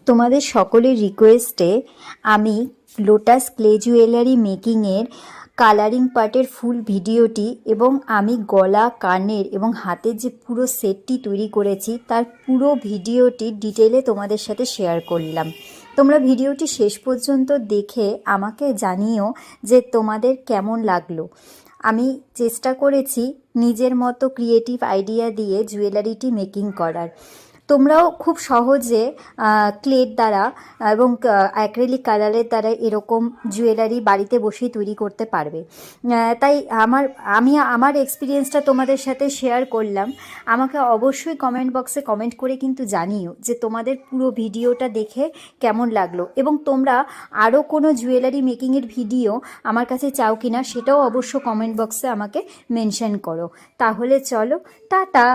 তোমাদের সকলের রিকোয়েস্টে আমি লোটাস ক্লে জুয়েলারি মেকিংয়ের কালারিং পার্টের ফুল ভিডিওটি এবং আমি গলা, কানের এবং হাতের যে পুরো সেটটি তৈরি করেছি তার পুরো ভিডিওটি ডিটেলে তোমাদের সাথে শেয়ার করলাম। তোমরা ভিডিওটি শেষ পর্যন্ত দেখে আমাকে জানিও যে তোমাদের কেমন লাগলো। আমি চেষ্টা করেছি নিজের মতো ক্রিয়েটিভ আইডিয়া দিয়ে জুয়েলারিটি মেকিং করার। তোমরাও খুব সহজে ক্লের দ্বারা এবং অ্যাক্রিলিক কালারের দ্বারা এরকম জুয়েলারি বাড়িতে বসেই তৈরি করতে পারবে। তাই আমি আমার এক্সপিরিয়েন্সটা তোমাদের সাথে শেয়ার করলাম। আমাকে অবশ্যই কমেন্ট বক্সে কমেন্ট করে কিন্তু জানিও যে তোমাদের পুরো ভিডিওটা দেখে কেমন লাগলো, এবং তোমরা আরও কোনো জুয়েলারি মেকিংয়ের ভিডিও আমার কাছে চাও কি না সেটাও অবশ্য কমেন্ট বক্সে আমাকে মেনশন করো। তাহলে চলো, টাটা।